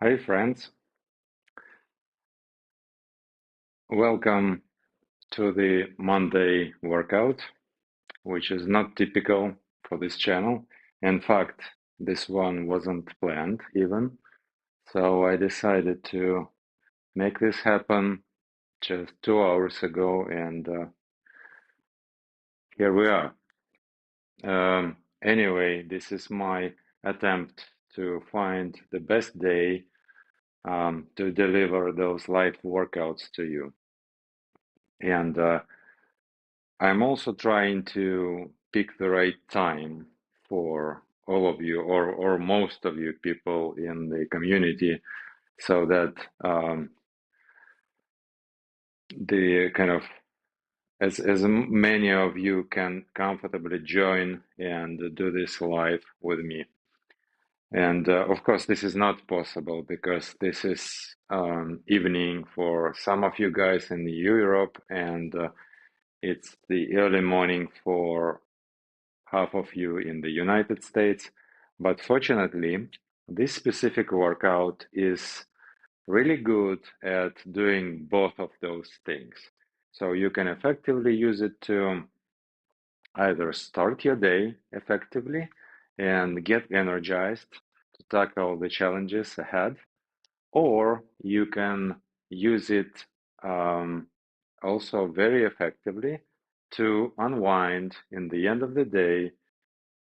Hi friends, welcome to the Monday workout, which is not typical for this channel. In fact, this one wasn't planned even, so I decided to make this happen just 2 hours ago, and here we are. Anyway, this is my attempt to find the best day to deliver those live workouts to you. And I'm also trying to pick the right time for all of you or most of you people in the community so that the kind of as many of you can comfortably join and do this live with me. And of course, this is not possible because this is evening for some of you guys in Europe, and it's the early morning for half of you in the United States. But fortunately, this specific workout is really good at doing both of those things. So you can effectively use it to either start your day effectively and get energized to tackle the challenges ahead, or you can use it also very effectively to unwind in the end of the day,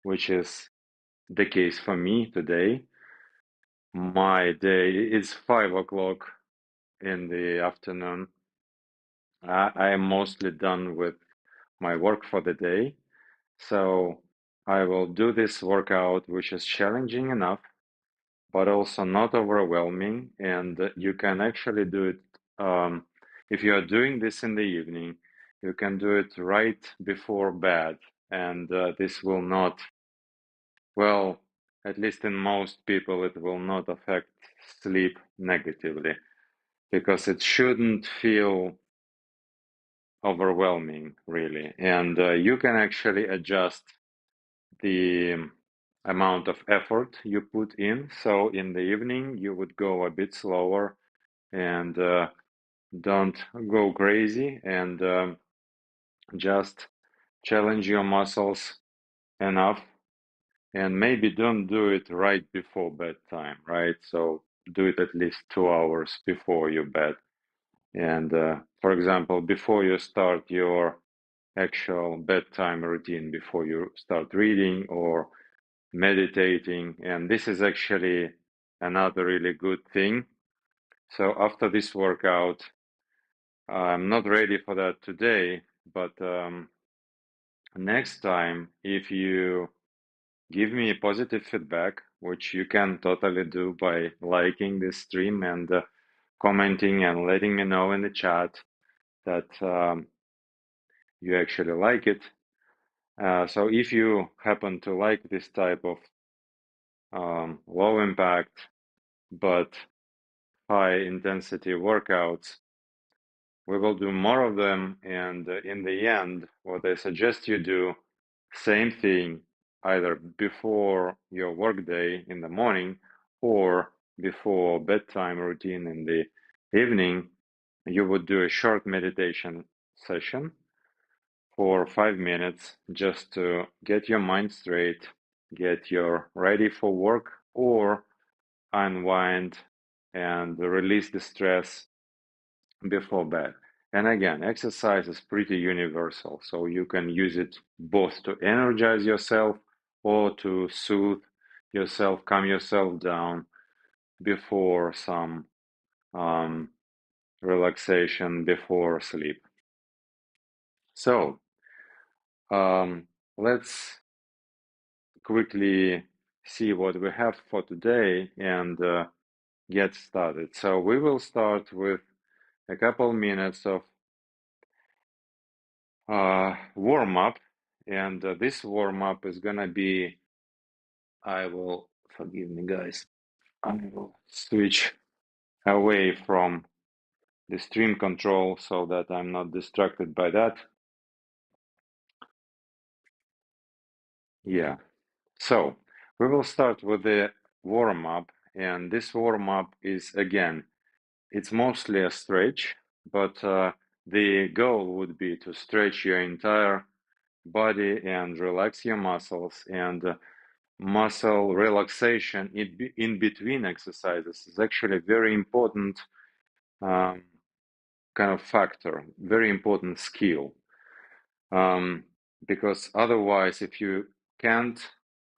which is the case for me today. My day is 5 o'clock in the afternoon. I am mostly done with my work for the day. So I will do this workout, which is challenging enough, but also not overwhelming. And you can actually do it if you are doing this in the evening, you can do it right before bed. And this will not, well, at least in most people, it will not affect sleep negatively because it shouldn't feel overwhelming, really. And you can actually adjust the amount of effort you put in. So in the evening, you would go a bit slower and don't go crazy and just challenge your muscles enough. And maybe don't do it right before bedtime, right? So do it at least 2 hours before your bed. And for example, before you start your actual bedtime routine, before you start reading or meditating. And this is actually another really good thing. So after this workout, I'm not ready for that today, but next time, if you give me positive feedback, which you can totally do by liking this stream and commenting and letting me know in the chat that you actually like it. So if you happen to like this type of low impact but high intensity workouts, we will do more of them. And in the end, what I suggest you do, same thing, either before your workday in the morning or before bedtime routine in the evening, you would do a short meditation session for 5 minutes just to get your mind straight, get you ready for work, or unwind and release the stress before bed. And again, exercise is pretty universal, so you can use it both to energize yourself or to soothe yourself, calm yourself down before some um, relaxation before sleep. So let's quickly see what we have for today and get started. So we will start with a couple minutes of warm up, and this warm up is gonna be, I will, forgive me guys, I will switch away from the stream control so that I'm not distracted by that. Yeah, so we will start with the warm up, And this warm up is, again, it's mostly a stretch, but the goal would be to stretch your entire body and relax your muscles. And muscle relaxation in between exercises is actually a very important um, kind of factor, very important skill. Because otherwise, if you can't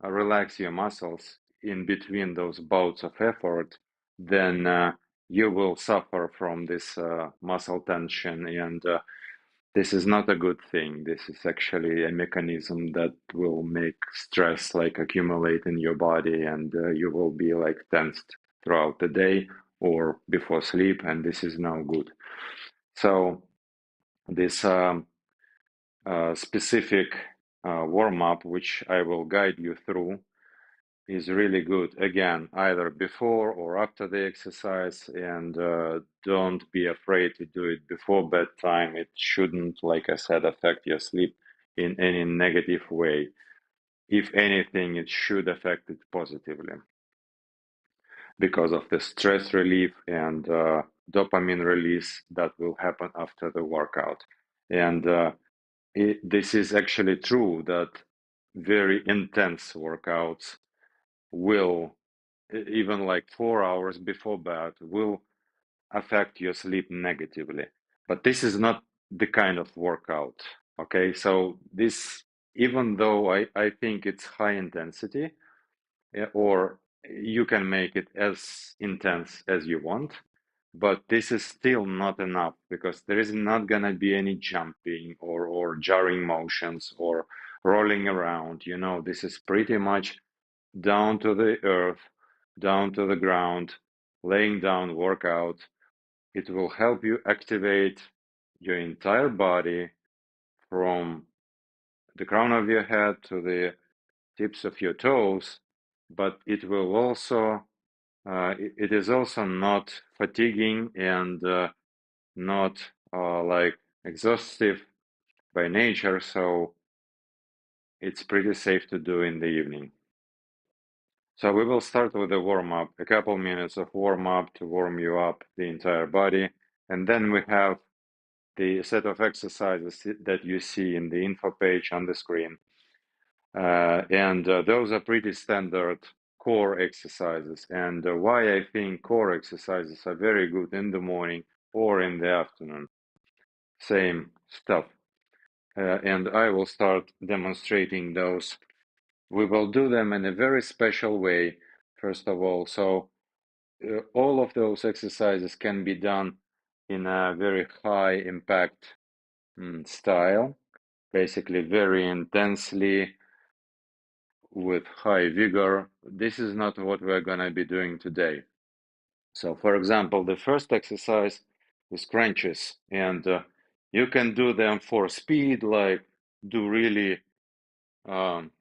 relax your muscles in between those bouts of effort, then you will suffer from this muscle tension, and this is not a good thing. This is actually a mechanism that will make stress like accumulate in your body, and you will be like tensed throughout the day or before sleep, and this is no good. So this specific warm-up, which I will guide you through, is really good. Again, either before or after the exercise, and don't be afraid to do it before bedtime. It shouldn't, like I said, affect your sleep in any negative way. If anything, it should affect it positively because of the stress relief and dopamine release that will happen after the workout. And this is actually true that very intense workouts will, even like 4 hours before bed, will affect your sleep negatively. But this is not the kind of workout. Okay, so this, even though I think it's high intensity, or you can make it as intense as you want, but this is still not enough because there is not gonna be any jumping or jarring motions or rolling around. You know, this is pretty much down to the earth, down to the ground, laying down workout. It will help you activate your entire body from the crown of your head to the tips of your toes, but it will also, it is also not fatiguing and not like exhaustive by nature, so it's pretty safe to do in the evening. So we will start with a warm-up, a couple minutes of warm-up to warm you up the entire body. And then we have the set of exercises that you see in the info page on the screen. And those are pretty standard core exercises. And why I think core exercises are very good in the morning or in the afternoon. Same stuff. And I will start demonstrating those. We will do them in a very special way, first of all. So all of those exercises can be done in a very high impact style, basically very intensely with high vigor. This is not what we're going to be doing today. So, for example, the first exercise is crunches, and you can do them for speed, like do really um,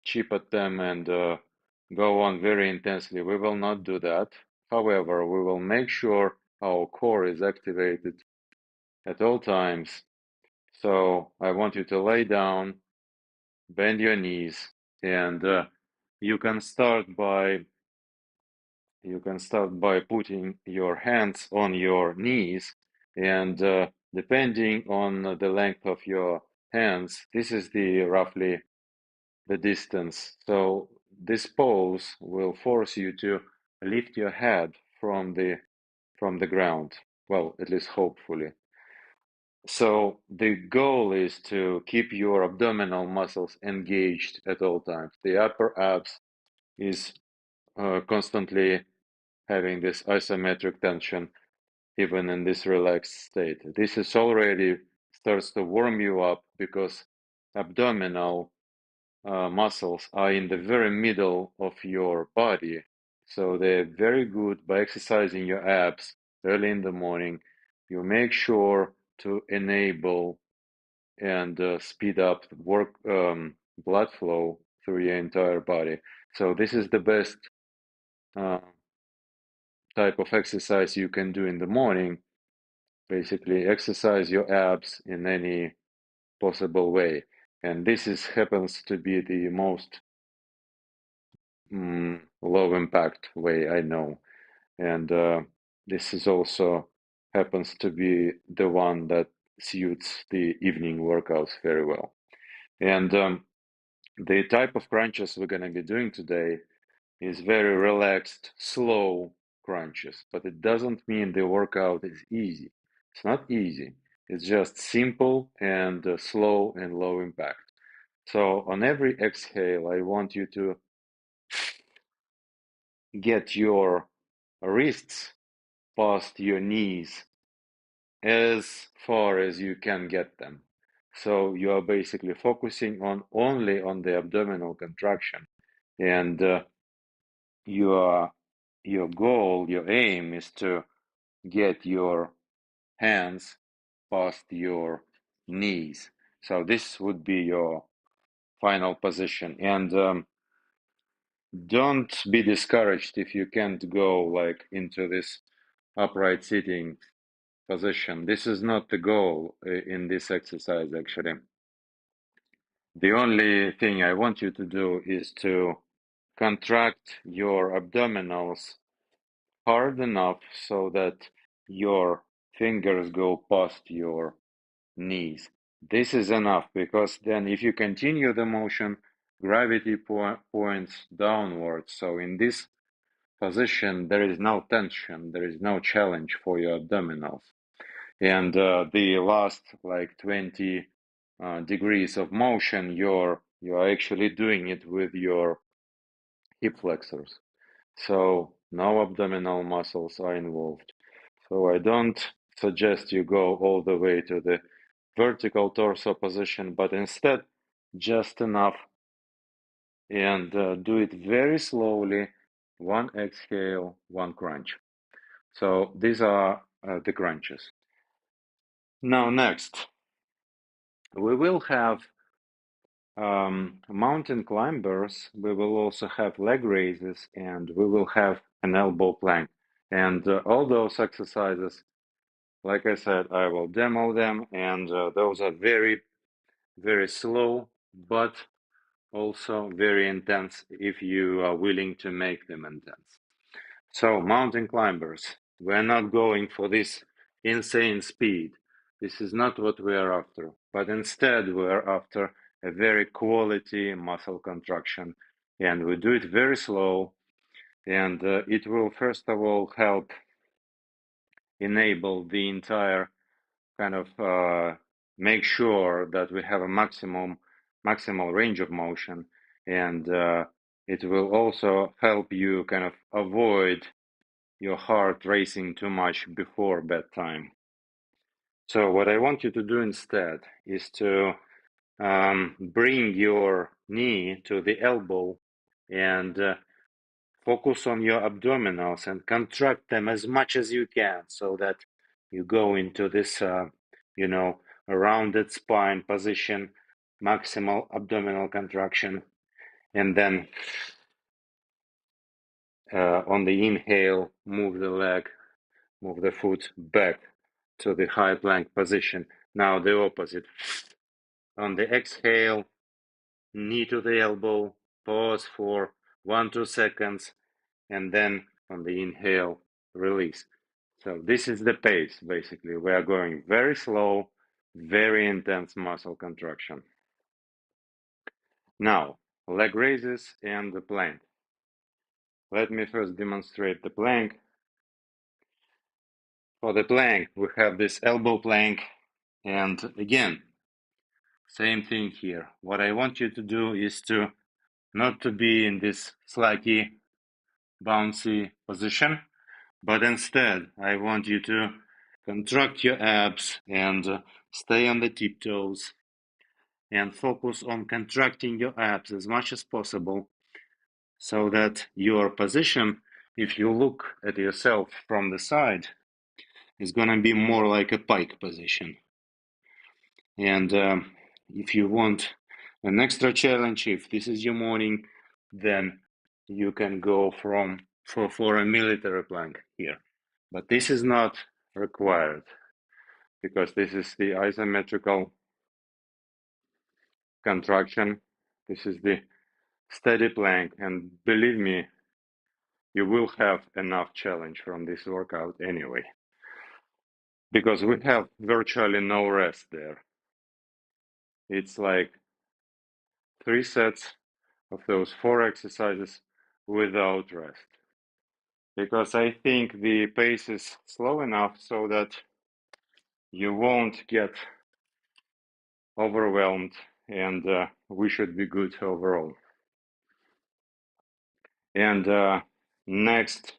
chip at them and go on very intensely. We will not do that. However, we will make sure our core is activated at all times. So I want you to lay down, bend your knees, and you can start by putting your hands on your knees, and depending on the length of your hands, this is the roughly the distance. So this pose will force you to lift your head from the ground. Well, at least hopefully. So the goal is to keep your abdominal muscles engaged at all times. The upper abs is constantly having this isometric tension even in this relaxed state. This is already starts to warm you up because abdominal muscles are in the very middle of your body. So they're very good by exercising your abs early in the morning. You make sure to enable and speed up work blood flow through your entire body. So this is the best uh, type of exercise you can do in the morning. Basically, exercise your abs in any possible way, and this is happens to be the most low impact way, I know. And this is also happens to be the one that suits the evening workouts very well. And the type of crunches we're going to be doing today is very relaxed, slow crunches, but it doesn't mean the workout is easy. It's not easy. It's just simple and slow and low impact. So on every exhale, I want you to get your wrists past your knees as far as you can get them. So you are basically focusing on only on the abdominal contraction, and your your goal, your aim is to get your hands past your knees. So this would be your final position. And don't be discouraged if you can't go like into this upright sitting position. This is not the goal in this exercise, actually. The only thing I want you to do is to contract your abdominals hard enough so that your fingers go past your knees. This is enough because then if you continue the motion, gravity points downwards. So in this position, there is no tension, there is no challenge for your abdominals. And the last like 20 degrees of motion, you're actually doing it with your hip flexors. So no abdominal muscles are involved. So I don't suggest you go all the way to the vertical torso position, but instead just enough and do it very slowly, one exhale, one crunch. So these are the crunches. Now next, we will have mountain climbers, we will also have leg raises, and we will have an elbow plank. And all those exercises, like I said, I will demo them, and those are very, very slow, but also very intense if you are willing to make them intense. So, mountain climbers, we're not going for this insane speed. This is not what we are after, but instead we are after a very quality muscle contraction, and we do it very slow, and it will first of all help enable the entire kind of make sure that we have a maximal range of motion, and it will also help you kind of avoid your heart racing too much before bedtime. So what I want you to do instead is to bring your knee to the elbow and focus on your abdominals and contract them as much as you can so that you go into this, a rounded spine position, maximal abdominal contraction, and then on the inhale, move the leg, move the foot back to the high plank position. Now the opposite. On the exhale, knee to the elbow, pause for 1-2 seconds, and then on the inhale, release. So this is the pace, basically. We are going very slow, very intense muscle contraction. Now, leg raises and the plank. Let me first demonstrate the plank. For the plank, we have this elbow plank, and again, same thing here. What I want you to do is to not to be in this slacky, bouncy position, but instead, I want you to contract your abs and stay on the tiptoes and focus on contracting your abs as much as possible so that your position, if you look at yourself from the side, is going to be more like a pike position. And if you want an extra challenge, if this is your morning, then you can go for a military plank here. But this is not required because this is the isometrical contraction. This is the steady plank, and believe me, you will have enough challenge from this workout anyway, because we have virtually no rest there. It's like 3 sets of those 4 exercises without rest. Because I think the pace is slow enough so that you won't get overwhelmed, and we should be good overall. And last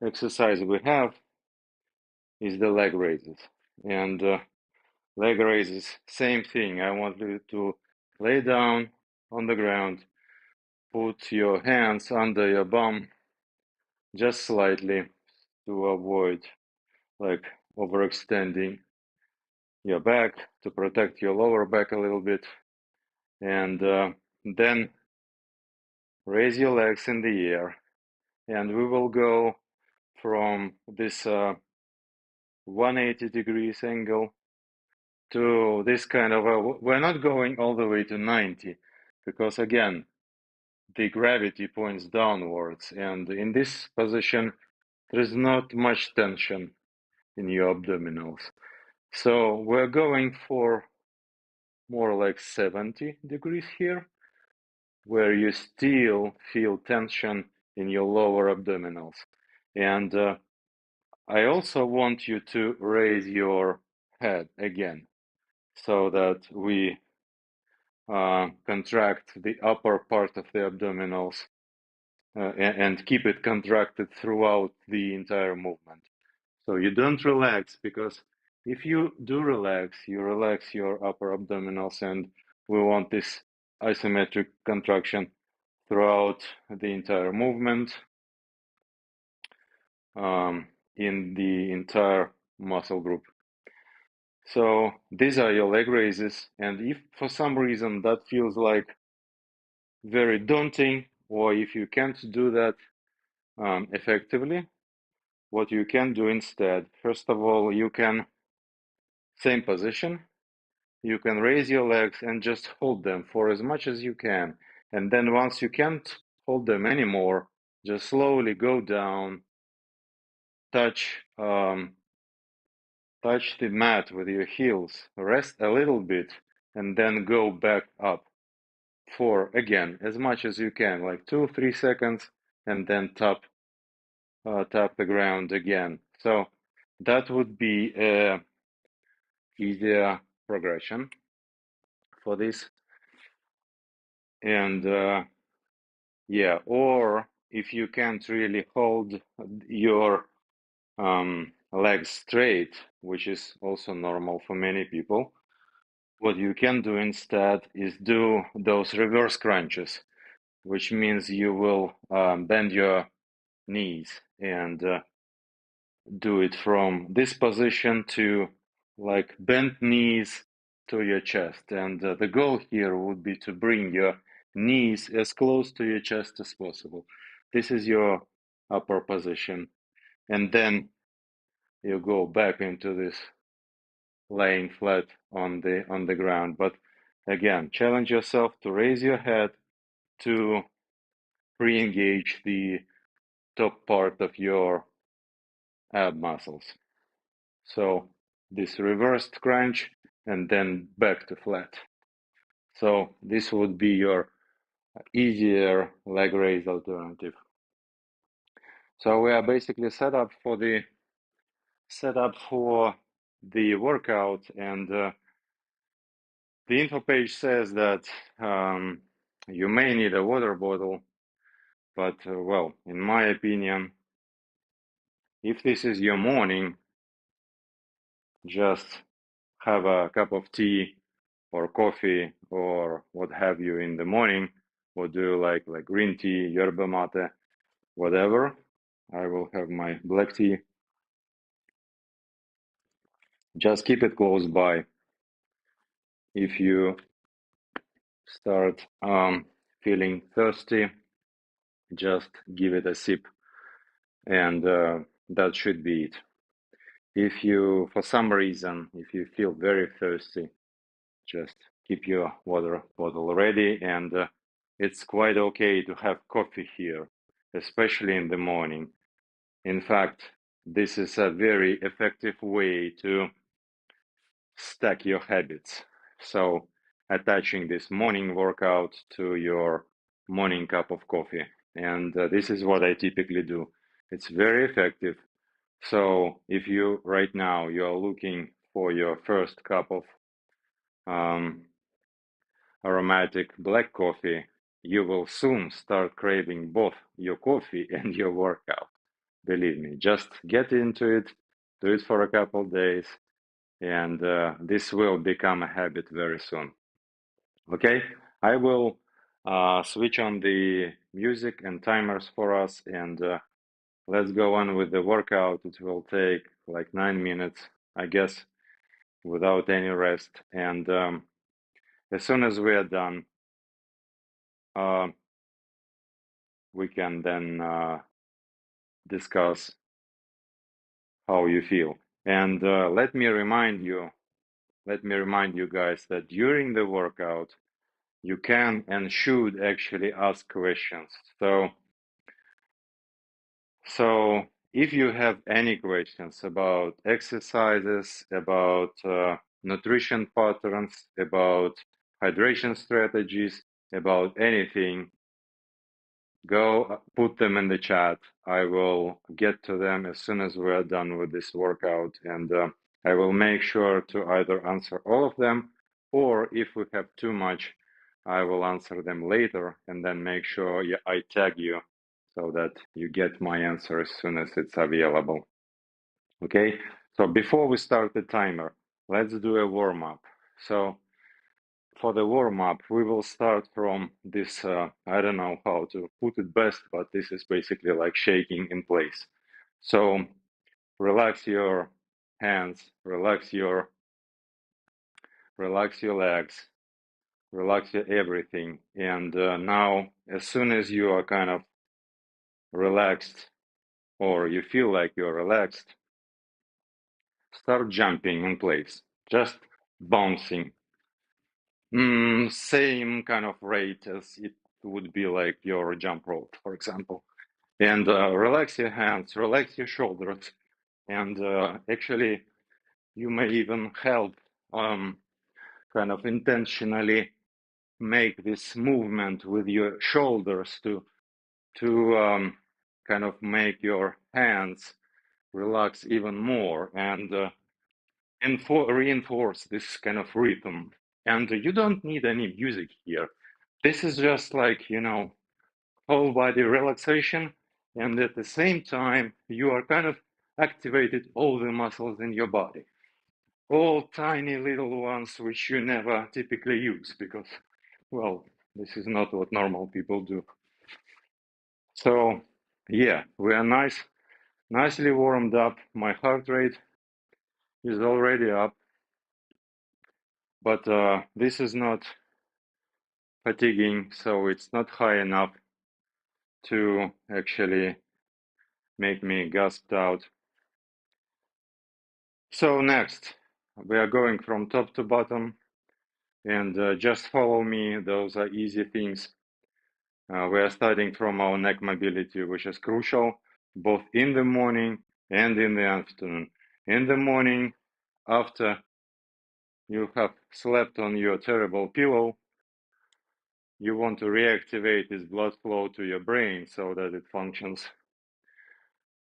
exercise we have is the leg raises. And leg raises, same thing. I want you to lay down on the ground, put your hands under your bum just slightly to avoid like overextending your back, to protect your lower back a little bit. And then raise your legs in the air. And we will go from this 180 degrees angle to this kind of we're not going all the way to 90, because again, the gravity points downwards, and in this position there is not much tension in your abdominals. So we're going for more like 70 degrees here, where you still feel tension in your lower abdominals. And I also want you to raise your head again, so that we contract the upper part of the abdominals and keep it contracted throughout the entire movement. So you don't relax, because if you do relax, you relax your upper abdominals, and we want this isometric contraction throughout the entire movement in the entire muscle group. So these are your leg raises, and if for some reason that feels like very daunting, or if you can't do that effectively, what you can do instead, first of all, you can, same position, you can raise your legs and just hold them for as much as you can. And then once you can't hold them anymore, just slowly go down, touch the mat with your heels, rest a little bit, and then go back up for, again, as much as you can, like 2-3 seconds, and then tap the ground again. So that would be a easier progression for this. And yeah, or if you can't really hold your legs straight, which is also normal for many people, what you can do instead is do those reverse crunches, which means you will bend your knees and do it from this position to like bent knees to your chest. And the goal here would be to bring your knees as close to your chest as possible. This is your upper position. And then you go back into this laying flat on the ground. But again, challenge yourself to raise your head to re-engage the top part of your ab muscles. So this reversed crunch and then back to flat. So this would be your easier leg raise alternative. So we are basically set up for the workout, and the info page says that you may need a water bottle, but well, in my opinion, if this is your morning, just have a cup of tea or coffee or what have you in the morning, or do like green tea, yerba mate, whatever. I will have my black tea. Just keep it close by. If you start feeling thirsty, just give it a sip, and that should be it. If you, for some reason, if you feel very thirsty, just keep your water bottle ready, and it's quite okay to have coffee here. especially in the morning. In fact, this is a very effective way to stack your habits. So, attaching this morning workout to your morning cup of coffee. And this is what I typically do. It's very effective. So, if you right now you're looking for your first cup of um, aromatic black coffee, you will soon start craving both your coffee and your workout. Believe me, just get into it, do it for a couple days, and this will become a habit very soon. Okay, I will switch on the music and timers for us, and let's go on with the workout. It will take like 9 minutes, I guess, without any rest. And as soon as we are done, uh, we can then discuss how you feel. And let me remind you guys that during the workout, you can and should actually ask questions. So if you have any questions about exercises, about nutrition patterns, about hydration strategies, about anything, go put them in the chat. I will get to them as soon as we're done with this workout, and I will make sure to either answer all of them, or if we have too much, I will answer them later and then make sure I tag you so that you get my answer as soon as it's available. Okay, so before we start the timer, let's do a warm up. So for the warm-up, we will start from this, I don't know how to put it best, but this is basically like shaking in place. So relax your hands, relax your legs, relax your everything. And now, as soon as you are kind of relaxed or you feel like you're relaxed, start jumping in place, just bouncing. Same kind of rate as it would be like your jump rope, for example. And relax your hands, relax your shoulders, and actually, you may even help kind of intentionally make this movement with your shoulders to kind of make your hands relax even more and reinforce this kind of rhythm. And you don't need any music here. This is just like, whole body relaxation, and at the same time, you are kind of activated all the muscles in your body, all tiny little ones which you never typically use because, well, this is not what normal people do. So, yeah, we are nicely warmed up. My heart rate is already up, but this is not fatiguing, so it's not high enough to actually make me gasped out. So next, we are going from top to bottom, and just follow me. Those are easy things. We are starting from our neck mobility, which is crucial both in the morning and in the afternoon. In the morning, after you have slept on your terrible pillow, you want to reactivate this blood flow to your brain so that it functions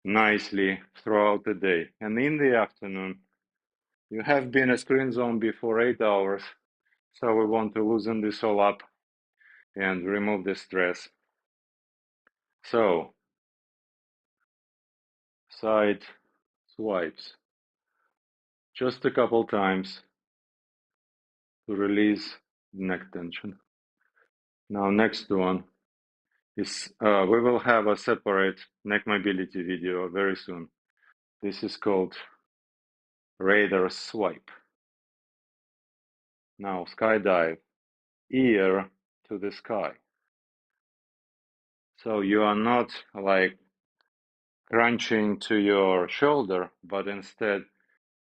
nicely throughout the day. And in the afternoon, you have been a screen zombie for 8 hours. So we want to loosen this all up and remove the stress. So, side swipes. Just a couple times to release neck tension. Now, next one is we will have a separate neck mobility video very soon. This is called radar swipe. Now, skydive, ear to the sky. So you are not like crunching to your shoulder, but instead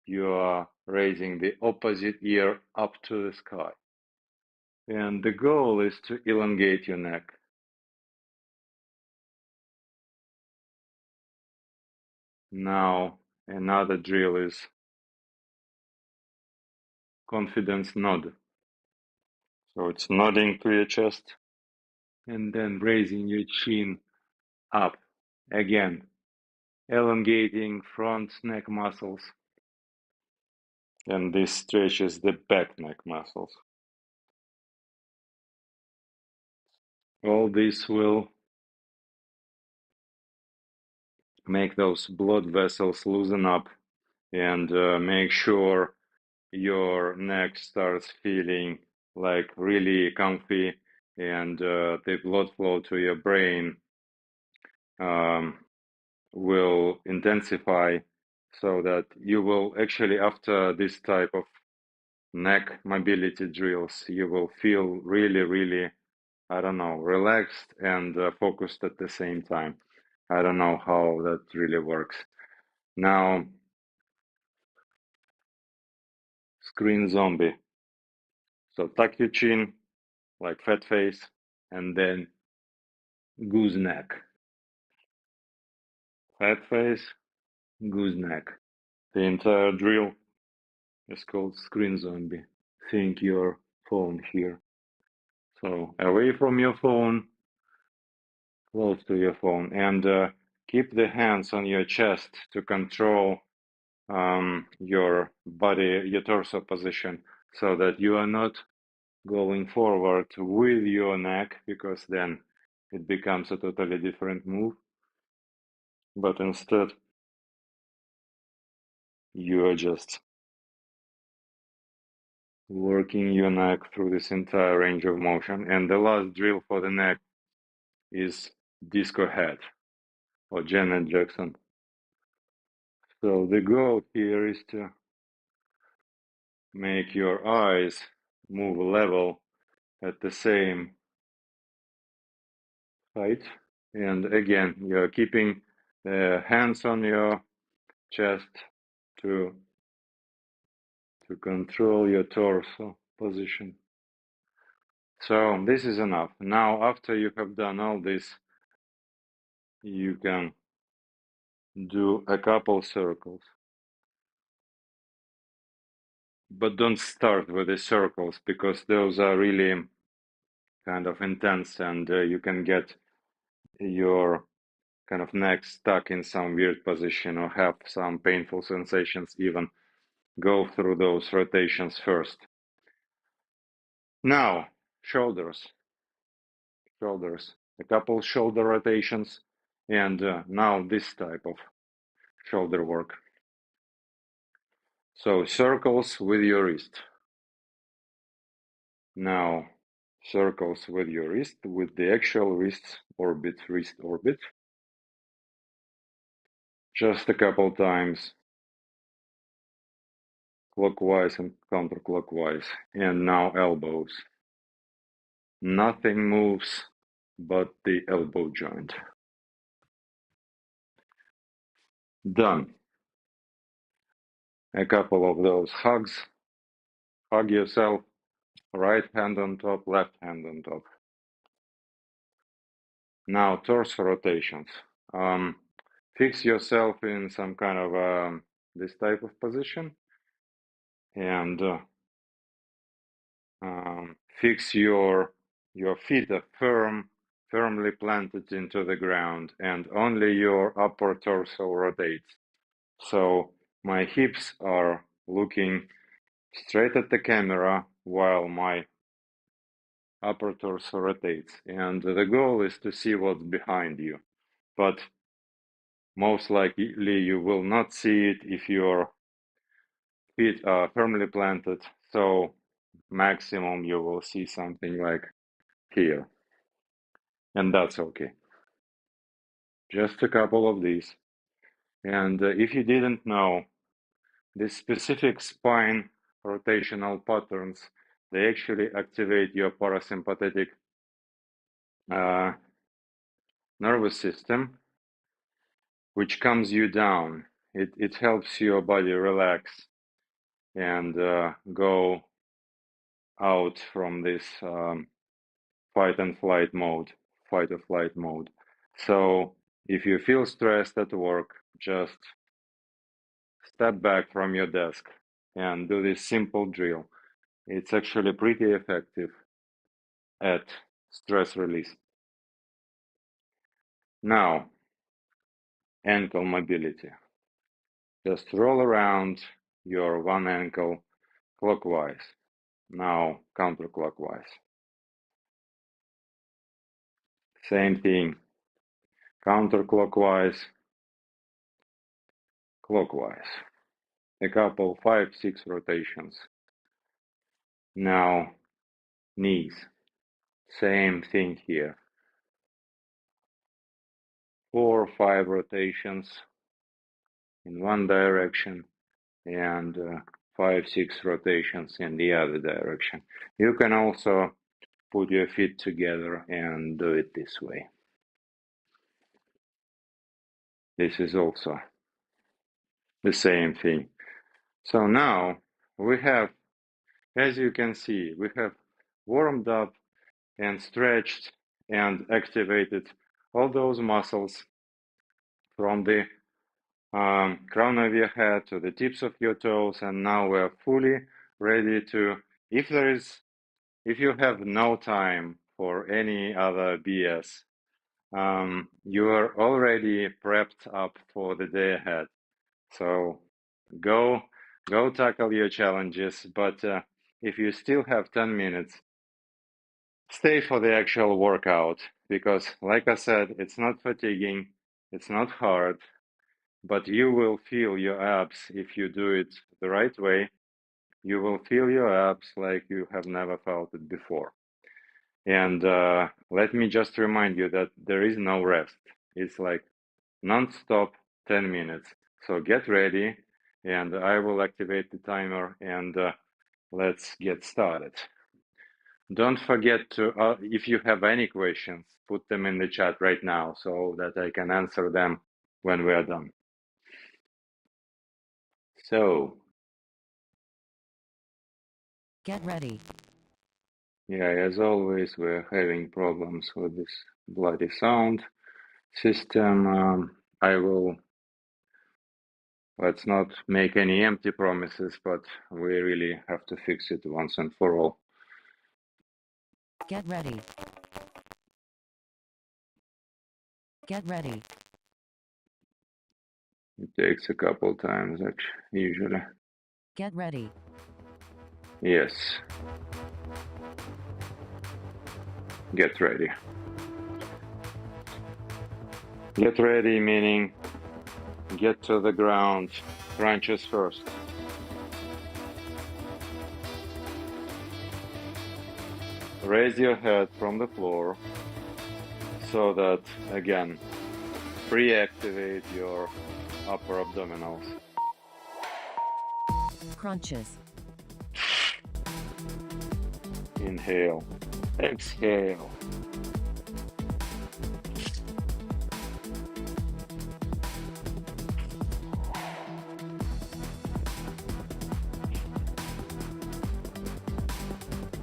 you are raising the opposite ear up to the sky. And the goal is to elongate your neck. Now another drill is confidence nod. So it's nodding to your chest and then raising your chin up again, elongating front neck muscles, and this stretches the back neck muscles. All this will make those blood vessels loosen up and make sure your neck starts feeling like really comfy, and the blood flow to your brain um, will intensify, so that you will actually, after this type of neck mobility drills, you will feel really, really, I don't know, relaxed and focused at the same time. I don't know how that really works. Now, screen zombie. So tuck your chin like fat face, and then gooseneck. Fat face, gooseneck. The entire drill is called screen zombie. Think your phone here. So away from your phone, close to your phone, and keep the hands on your chest to control your body, your torso position, so that you are not going forward with your neck, because then it becomes a totally different move. But instead, you are just working your neck through this entire range of motion. And the last drill for the neck is disco head or Janet Jackson. So the goal here is to make your eyes move level at the same height. And again, you're keeping the hands on your chest to control your torso position. So this is enough. Now, after you have done all this, you can do a couple circles. But don't start with the circles, because those are really kind of intense, and you can get your kind of neck stuck in some weird position or have some painful sensations even. Go through those rotations first. Now, shoulders. A couple shoulder rotations, and now this type of shoulder work. So circles with your wrist. Now, circles with your wrist, with the actual wrist orbit. Just a couple times, clockwise and counterclockwise. And now elbows. Nothing moves but the elbow joint. Done. A couple of those hugs. Hug yourself. Right hand on top, left hand on top. Now, torso rotations. Fix yourself in some kind of this type of position, and fix your feet are firmly planted into the ground, and only your upper torso rotates. So my hips are looking straight at the camera while my upper torso rotates, and the goal is to see what's behind you. But most likely you will not see it if your feet are firmly planted. So maximum you will see something like here. And that's okay. Just a couple of these. And if you didn't know, these specific spine rotational patterns, they actually activate your parasympathetic nervous system, which calms you down. It helps your body relax and go out from this fight or flight mode. So if you feel stressed at work, just step back from your desk and do this simple drill. It's actually pretty effective at stress release. Now, ankle mobility. Just roll around your one ankle clockwise. Now counterclockwise. Same thing. Counterclockwise, clockwise. A couple, 5, 6 rotations. Now knees. Same thing here. 4 or 5 rotations in one direction and 5, 6 rotations in the other direction. You can also put your feet together and do it this way. This is also the same thing. So now we have, as you can see, we have warmed up and stretched and activated all those muscles from the crown of your head to the tips of your toes, and now we're fully ready to, if you have no time for any other BS, you are already prepped up for the day ahead. So go tackle your challenges, but if you still have 10 minutes, stay for the actual workout, because like I said, it's not fatiguing, it's not hard, but you will feel your abs if you do it the right way. You will feel your abs like you have never felt it before. And let me just remind you that there is no rest. It's like non-stop 10 minutes. So get ready, and I will activate the timer, and let's get started. Don't forget to, if you have any questions, put them in the chat right now so that I can answer them when we are done. So, get ready. Yeah, as always, we're having problems with this bloody sound system. Let's not make any empty promises, but we really have to fix it once and for all. Get ready. Get ready. It takes a couple times, actually, usually. Get ready. Yes. Get ready. Get ready meaning get to the ground, crunches first. Raise your head from the floor so that, again, pre-activate your upper abdominals. Crunches. Inhale. Exhale.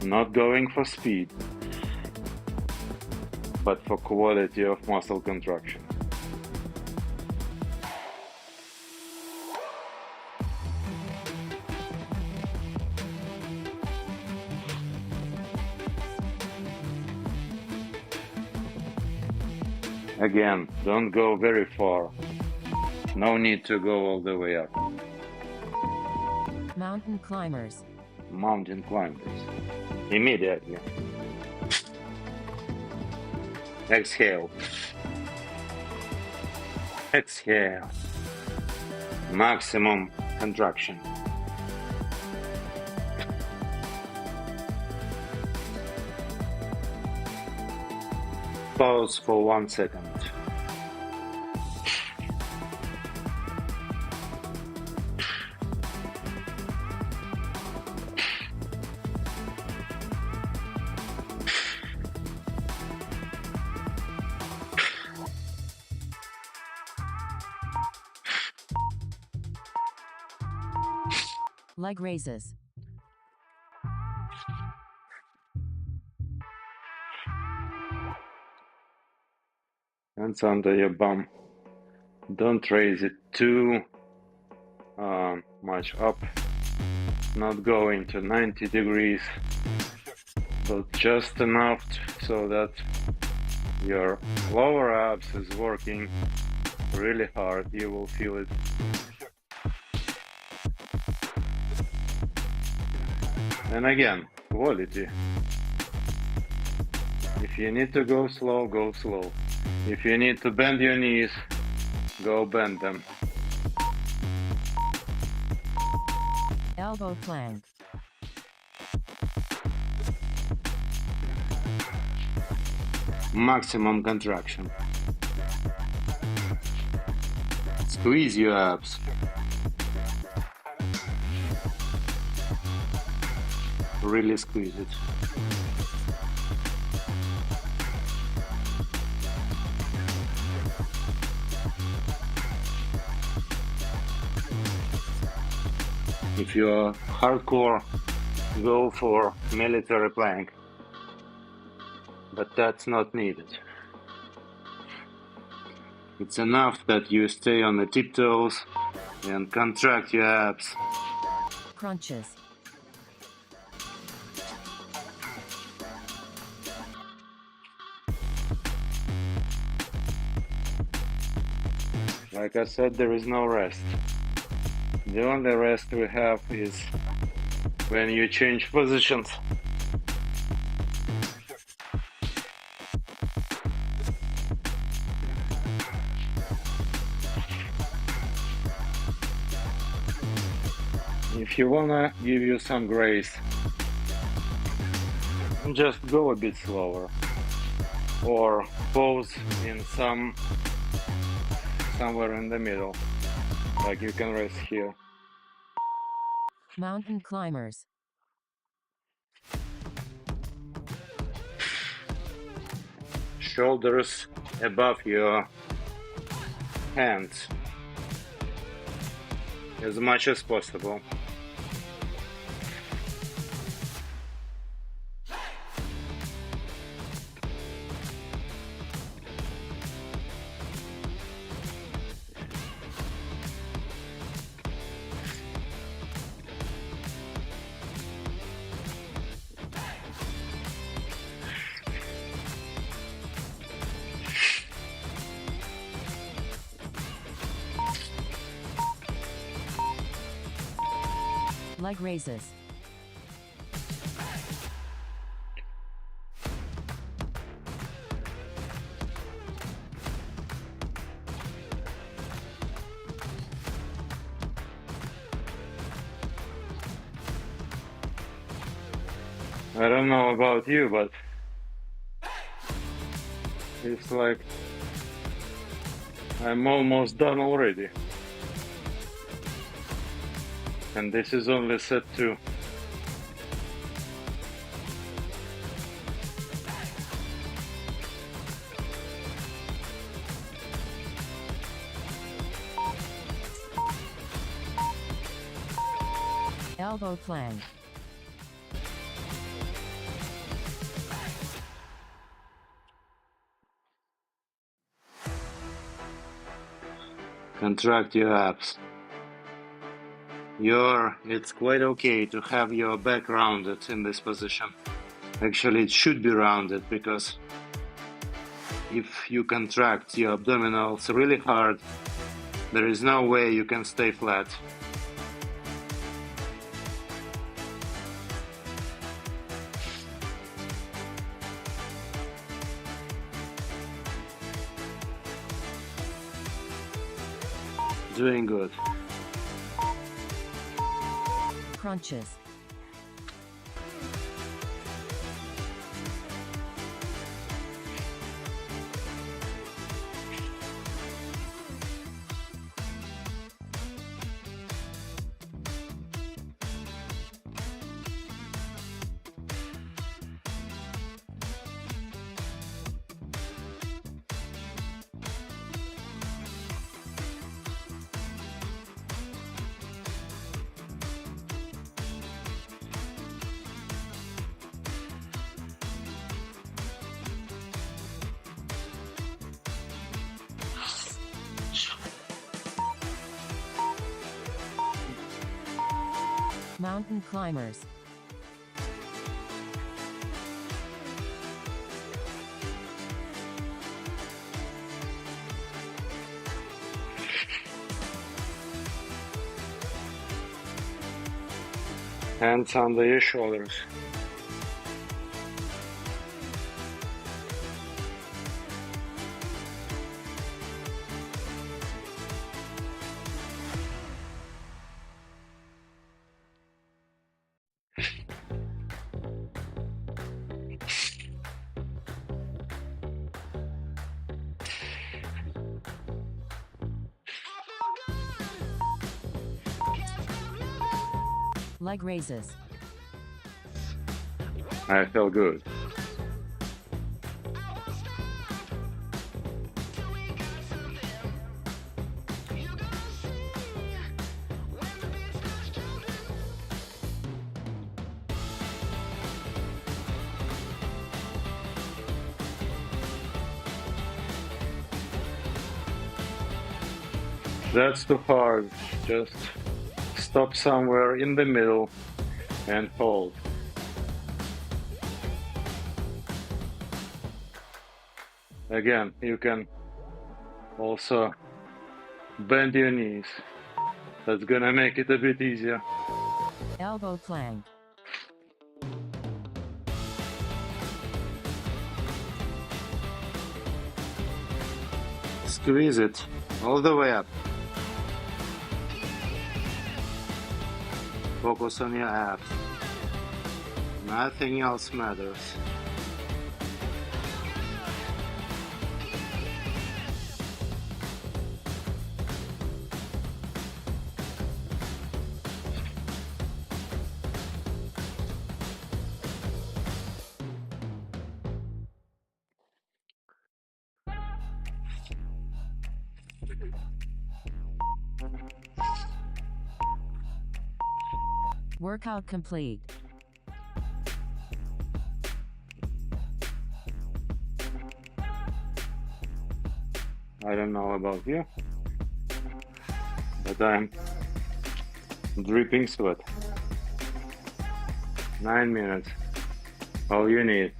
Not going for speed, but for quality of muscle contraction. Again, don't go very far. No need to go all the way up. Mountain climbers. Mountain climbers. Immediately. Exhale. Exhale. Maximum contraction. Pause for 1 second. Leg raises. Hands under your bum. Don't raise it too much up, not going to 90 degrees, but just enough so that your lower abs is working really hard. You will feel it. And again, quality. If you need to go slow, go slow. If you need to bend your knees, go bend them. Elbow plank. Maximum contraction. Squeeze your abs. Really squeeze it. If you're hardcore, go for military plank, but that's not needed. It's enough that you stay on the tiptoes and contract your abs. Crunches. Like I said, there is no rest. The only rest we have is when you change positions. If you wanna give you some grace, just go a bit slower, or pause in somewhere in the middle, like you can rest here. Mountain climbers. Shoulders above your hands as much as possible. Leg raises. I don't know about you, but it's like I'm almost done already. And this is only set 2. Elbow plank. Contract your abs. It's quite okay to have your back rounded in this position. Actually, it should be rounded, because if you contract your abdominals really hard, there is no way you can stay flat. Doing good. Crunches. Mountain climbers. Hands under your shoulders. Leg raises. I feel good. That's too hard. Just stop somewhere in the middle and hold. Again, you can also bend your knees. That's gonna make it a bit easier. Elbow plank. Squeeze it all the way up. Focus on your abs. Nothing else matters. Workout complete. I don't know about you, but I'm dripping sweat. 9 minutes. All you need.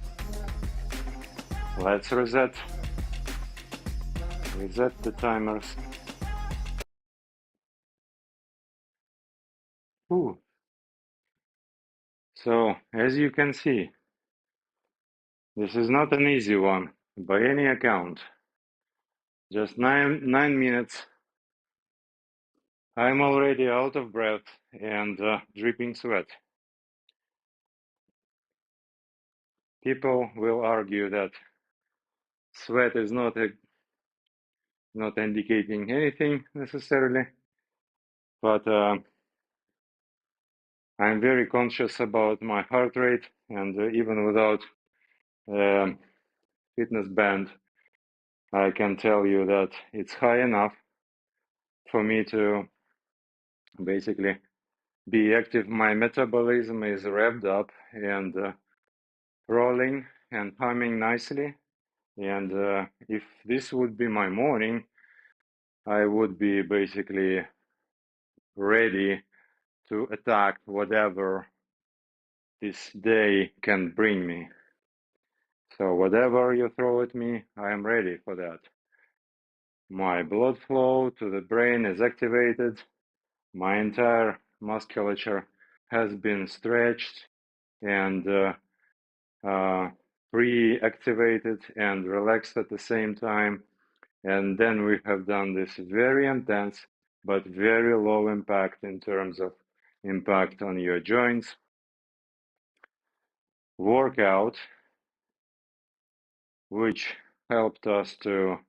Let's reset. Reset the timers. Ooh. So, as you can see, this is not an easy one by any account. Just nine minutes. I'm already out of breath and dripping sweat. People will argue that sweat is not indicating anything necessarily, but I'm very conscious about my heart rate, and even without fitness band, I can tell you that it's high enough for me to basically be active. My metabolism is revved up and rolling and humming nicely. And if this would be my morning, I would be basically ready to attack whatever this day can bring me. So whatever you throw at me, I am ready for that. My blood flow to the brain is activated. My entire musculature has been stretched and pre-activated and relaxed at the same time. And then we have done this very intense but very low impact in terms of impact on your joints workout, which helped us to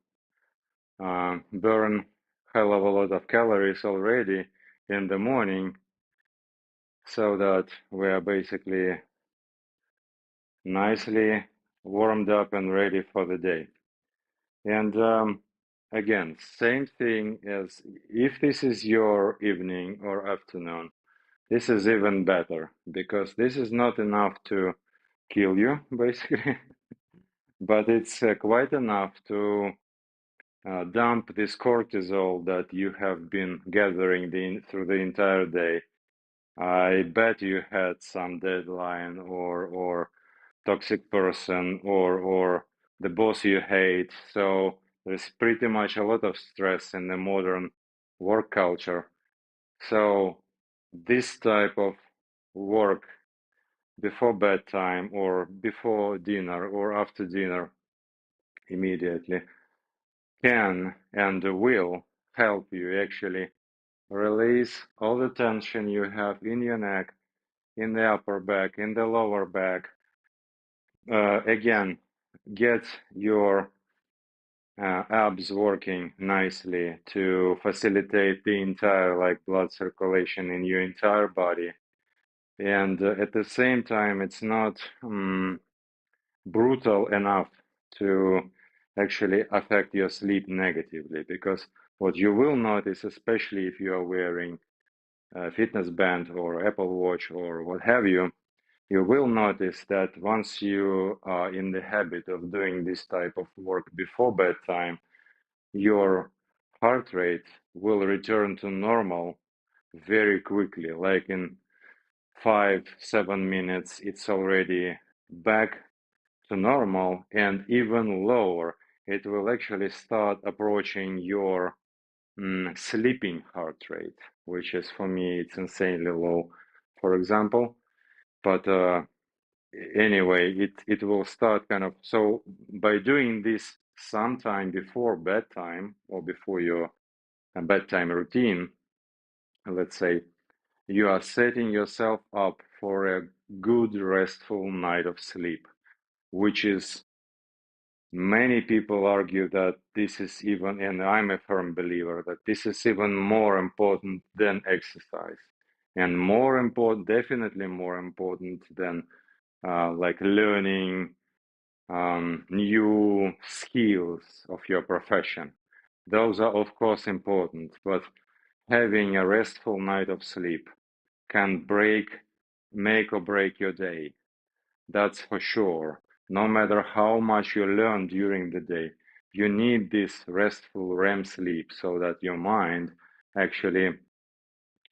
burn hell of a lot of calories already in the morning, so that we are basically nicely warmed up and ready for the day. And again, same thing as if this is your evening or afternoon, this is even better, because this is not enough to kill you, basically, but it's quite enough to dump this cortisol that you have been gathering through the entire day I bet you had some deadline or toxic person or the boss you hate. So there's pretty much a lot of stress in the modern work culture. So this type of work before bedtime or before dinner or after dinner immediately can and will help you actually release all the tension you have in your neck, in the upper back, in the lower back. Again, get your abs working nicely to facilitate the entire like blood circulation in your entire body. And at the same time, it's not brutal enough to actually affect your sleep negatively because what you will notice, especially if you are wearing a fitness band or Apple Watch or what have you, you will notice that once you are in the habit of doing this type of work before bedtime, your heart rate will return to normal very quickly. Like in 5, 7 minutes, it's already back to normal and even lower. It will actually start approaching your sleeping heart rate, which is for me, it's insanely low, for example. But anyway, it will start kind of so by doing this sometime before bedtime or before your bedtime routine, let's say, you are setting yourself up for a good restful night of sleep, which is many people argue that this is even, and I'm a firm believer that this is even more important than exercise, and more important, definitely more important than like learning new skills of your profession. Those are, of course, important, but having a restful night of sleep can make or break your day. That's for sure. No matter how much you learn during the day, you need this restful REM sleep so that your mind actually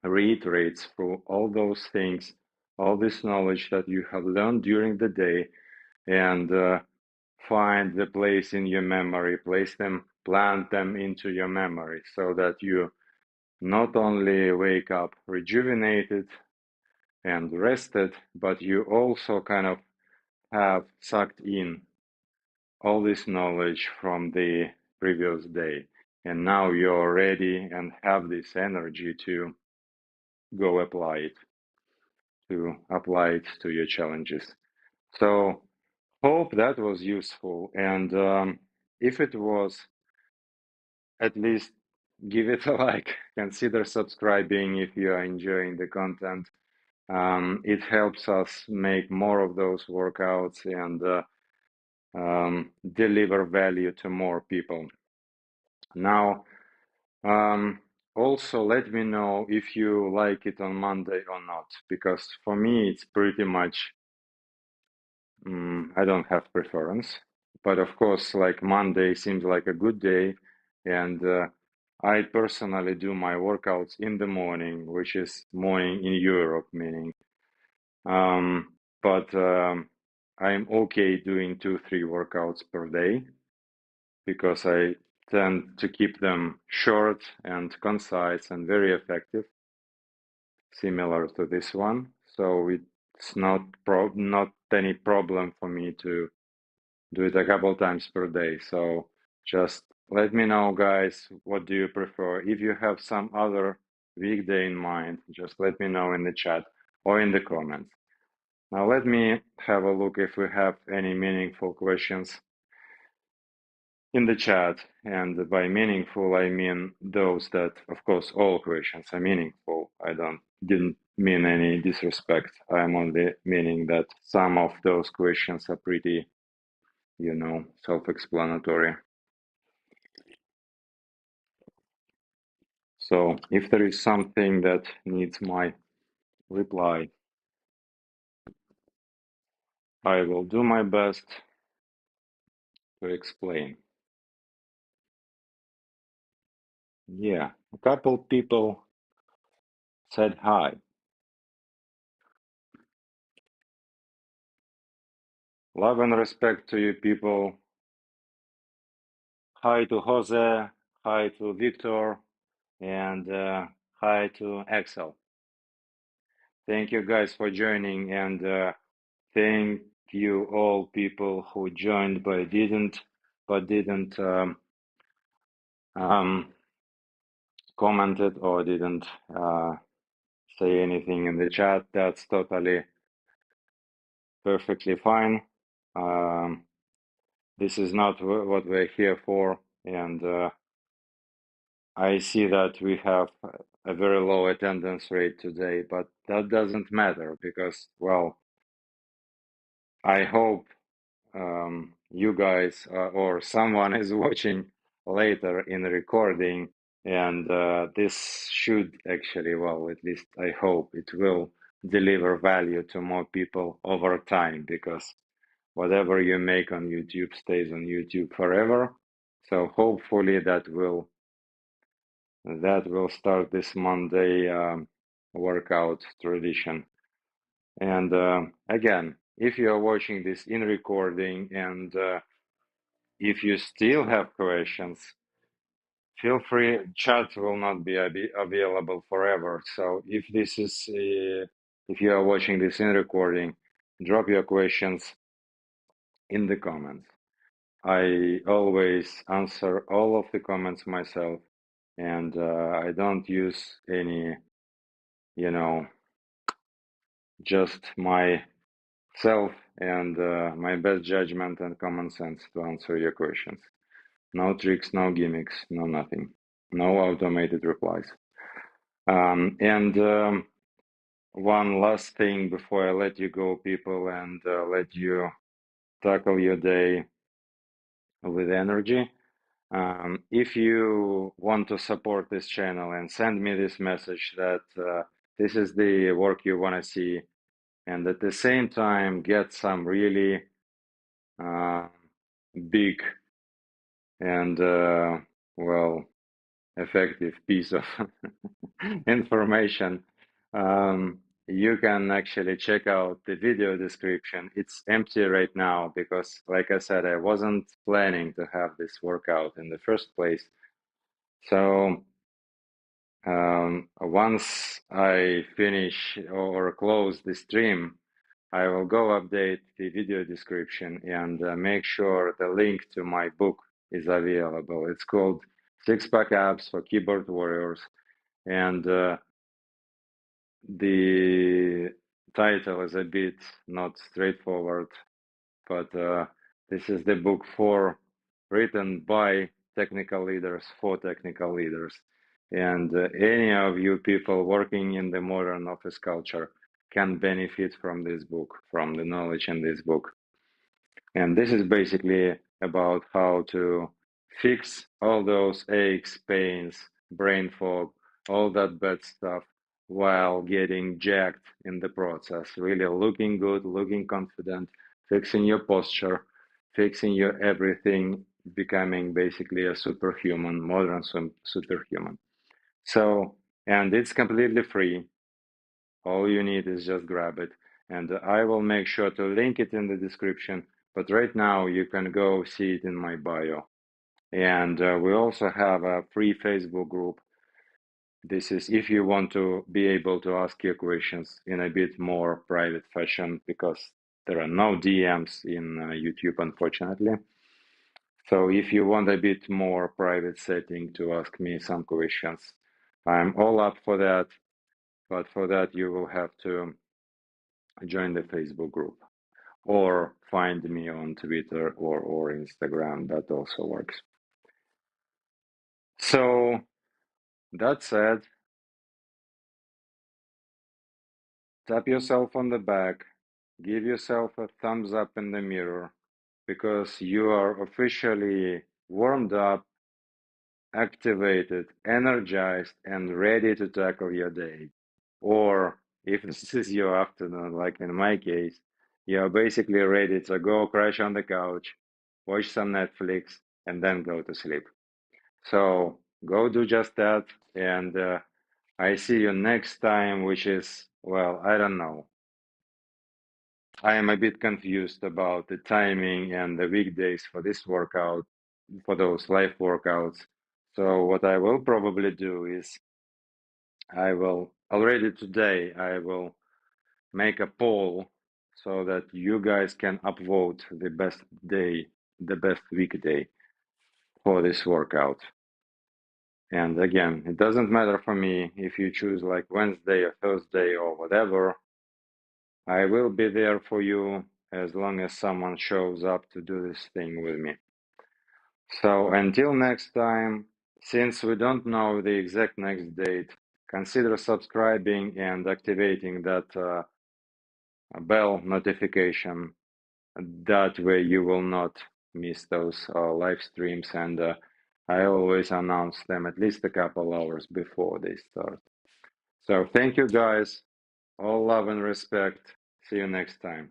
reiterates through all those things, all this knowledge that you have learned during the day, and find the place in your memory, place them, plant them into your memory so that you not only wake up rejuvenated and rested, but you also kind of have sucked in all this knowledge from the previous day. And now you're ready and have this energy to go apply it to your challenges. So hope that was useful. And if it was, at least give it a like. Consider subscribing if you are enjoying the content. It helps us make more of those workouts and deliver value to more people. Now, also let me know if you like it on Monday or not, because for me it's pretty much I don't have preference, but of course, like Monday seems like a good day, and I personally do my workouts in the morning, which is morning in Europe, meaning. But I'm okay doing 2, 3 workouts per day because I tend to keep them short and concise and very effective, similar to this one. So it's not any problem for me to do it a couple times per day. So just let me know, guys, what do you prefer? If you have some other weekday in mind, just let me know in the chat or in the comments. Now let me have a look if we have any meaningful questions in the chat. And by meaningful, I mean those that, of course, all questions are meaningful. I didn't mean any disrespect. I'm only meaning that some of those questions are pretty, self-explanatory. So if there is something that needs my reply, I will do my best to explain. Yeah, a couple people said hi. Love and respect to you people. Hi to Jose, hi to Victor, and hi to Axel. Thank you guys for joining, and thank you all people who joined but didn't um, commented or didn't say anything in the chat. That's totally perfectly fine. Um, this is not what we're here for, and I see that we have a very low attendance rate today, but that doesn't matter because, well, I hope you guys or someone is watching later in the recording, and this should actually, well, at least I hope it will deliver value to more people over time because whatever you make on YouTube stays on YouTube forever. So hopefully that will start this Monday workout tradition. And again, if you are watching this in recording and if you still have questions, feel free. Chat will not be available forever. So if you are watching this in recording, drop your questions in the comments. I always answer all of the comments myself, and I don't use any, you know, just myself and my best judgment and common sense to answer your questions. No tricks, no gimmicks, no nothing. No automated replies. And one last thing before I let you go, people, and let you tackle your day with energy. If you want to support this channel and send me this message that this is the work you want to see, and at the same time get some really uh, big and well effective piece of information, you can actually check out the video description. It's empty right now because, like I said, I wasn't planning to have this workout in the first place. So once I finish or close the stream, I will go update the video description and make sure the link to my book is available. It's called Six Pack Abs for Keyboard Warriors. And the title is a bit not straightforward, but this is the book written by technical leaders for technical leaders. And any of you people working in the modern office culture can benefit from this book, from the knowledge in this book. And this is basically about how to fix all those aches, pains, brain fog, all that bad stuff while getting jacked in the process. Really looking good, looking confident, fixing your posture, fixing your everything, becoming basically a superhuman, modern superhuman. So, and it's completely free. All you need is just grab it. And I will make sure to link it in the description. But right now, you can go see it in my bio. And we also have a free Facebook group. This is if you want to be able to ask your questions in a bit more private fashion, because there are no DMs in YouTube, unfortunately. So if you want a bit more private setting to ask me some questions, I'm all up for that. But for that, you will have to join the Facebook group or find me on Twitter or Instagram. That also works. So that said, tap yourself on the back, give yourself a thumbs up in the mirror because you are officially warmed up, activated, energized, and ready to tackle your day. Or if this is your afternoon, like in my case, you're basically ready to go crash on the couch, watch some Netflix, and then go to sleep. So go do just that. And I see you next time, which is, well, I don't know. I am a bit confused about the timing and the weekdays for this workout, for those live workouts. So what I will probably do is I will already today I will make a poll so that you guys can upvote the best day, the best weekday for this workout. And again, it doesn't matter for me if you choose like Wednesday or Thursday or whatever. I will be there for you as long as someone shows up to do this thing with me. So until next time, since we don't know the exact next date, consider subscribing and activating that bell notification. That way you will not miss those live streams, and I always announce them at least a couple hours before they start. So thank you guys. All love and respect. See you next time.